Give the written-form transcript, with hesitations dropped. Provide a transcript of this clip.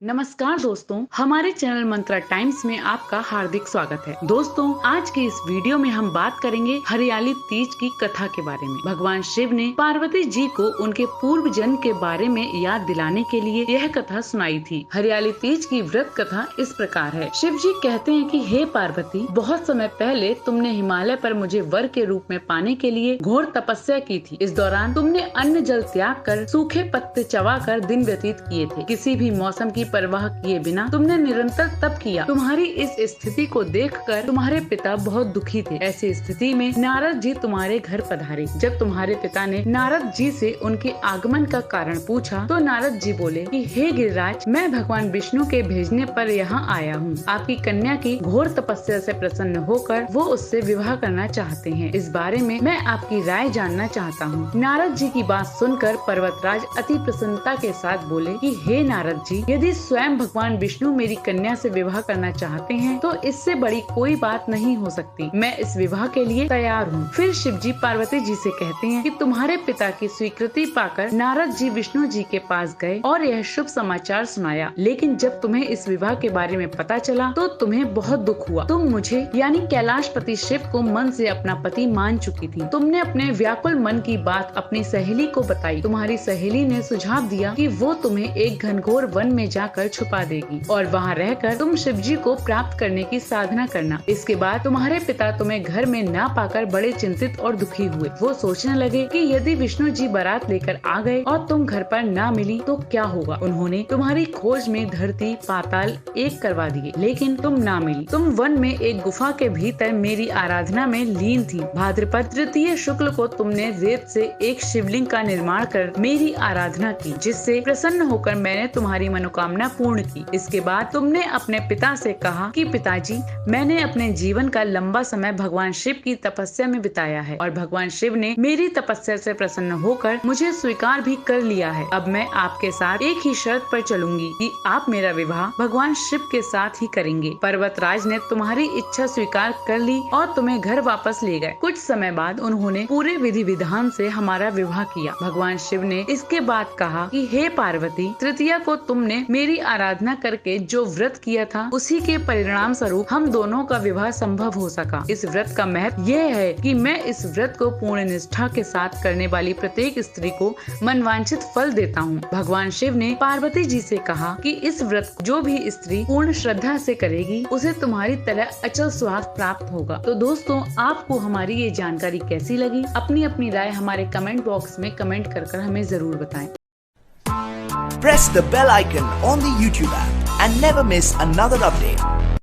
नमस्कार दोस्तों, हमारे चैनल मंत्रा टाइम्स में आपका हार्दिक स्वागत है। दोस्तों, आज के इस वीडियो में हम बात करेंगे हरियाली तीज की कथा के बारे में। भगवान शिव ने पार्वती जी को उनके पूर्व जन्म के बारे में याद दिलाने के लिए यह कथा सुनाई थी। हरियाली तीज की व्रत कथा इस प्रकार है। शिव जी कहते हैं कि हे पार्वती, बहुत समय पहले तुमने हिमालय पर मुझे वर के रूप में पाने के लिए घोर तपस्या की थी। इस दौरान तुमने अन्न जल त्याग कर सूखे पत्ते चबा कर दिन व्यतीत किए थे। किसी भी मौसम की परवाह किए बिना तुमने निरंतर तप किया। तुम्हारी इस स्थिति को देखकर तुम्हारे पिता बहुत दुखी थे। ऐसी स्थिति में नारद जी तुम्हारे घर पधारे। जब तुम्हारे पिता ने नारद जी से उनके आगमन का कारण पूछा तो नारद जी बोले कि हे गिरिराज, मैं भगवान विष्णु के भेजने पर यहाँ आया हूँ। आपकी कन्या की घोर तपस्या से प्रसन्न होकर वो उससे विवाह करना चाहते हैं। इस बारे में मैं आपकी राय जानना चाहता हूँ। नारद जी की बात सुनकर पर्वतराज अति प्रसन्नता के साथ बोले कि हे नारद जी, यदि स्वयं भगवान विष्णु मेरी कन्या से विवाह करना चाहते हैं तो इससे बड़ी कोई बात नहीं हो सकती। मैं इस विवाह के लिए तैयार हूँ। फिर शिव जी पार्वती जी से कहते हैं कि तुम्हारे पिता की स्वीकृति पाकर नारद जी विष्णु जी के पास गए और यह शुभ समाचार सुनाया। लेकिन जब तुम्हें इस विवाह के बारे में पता चला तो तुम्हें बहुत दुख हुआ। तुम मुझे यानी कैलाशपति शिव को मन से अपना पति मान चुकी थी। तुमने अपने व्याकुल मन की बात अपनी सहेली को बताई। तुम्हारी सहेली ने सुझाव दिया कि वो तुम्हें एक घनघोर वन में जाकर छुपा देगी और वहाँ रहकर तुम शिव जी को प्राप्त करने की साधना करना। इसके बाद तुम्हारे पिता तुम्हें घर में ना पाकर बड़े चिंतित और दुखी हुए। वो सोचने लगे कि यदि विष्णु जी बारात लेकर आ गए और तुम घर पर ना मिली तो क्या होगा। उन्होंने तुम्हारी खोज में धरती पाताल एक करवा दिए, लेकिन तुम ना मिली। तुम वन में एक गुफा के भीतर मेरी आराधना में लीन थी। भाद्रपद तृतीय शुक्ल को तुमने रेत से एक शिवलिंग का निर्माण कर मेरी आराधना की, जिससे प्रसन्न होकर मैंने तुम्हारी मनोकामना पूर्ण की। इसके बाद तुमने अपने पिता से कहा कि पिताजी, मैंने अपने जीवन का लंबा समय भगवान शिव की तपस्या में बिताया है और भगवान शिव ने मेरी तपस्या से प्रसन्न होकर मुझे स्वीकार भी कर लिया है। अब मैं आपके साथ एक ही शर्त पर चलूंगी कि आप मेरा विवाह भगवान शिव के साथ ही करेंगे। पर्वतराज ने तुम्हारी इच्छा स्वीकार कर ली और तुम्हें घर वापस ले गए। कुछ समय बाद उन्होंने पूरे विधि विधान से हमारा विवाह किया। भगवान शिव ने इसके बाद कहा कि हे पार्वती, तृतीया को तुमने मेरी आराधना करके जो व्रत किया था उसी के परिणाम स्वरूप हम दोनों का विवाह संभव हो सका। इस व्रत का महत्व यह है कि मैं इस व्रत को पूर्ण निष्ठा के साथ करने वाली प्रत्येक स्त्री को मनवांछित फल देता हूँ। भगवान शिव ने पार्वती जी से कहा कि इस व्रत जो भी स्त्री पूर्ण श्रद्धा से करेगी उसे तुम्हारी तरह अचल स्वास्थ्य प्राप्त होगा। तो दोस्तों, आपको हमारी ये जानकारी कैसी लगी? अपनी अपनी राय हमारे कमेंट बॉक्स में कमेंट कर हमें जरूर बताएं। Press the bell icon on the YouTube app and never miss another update.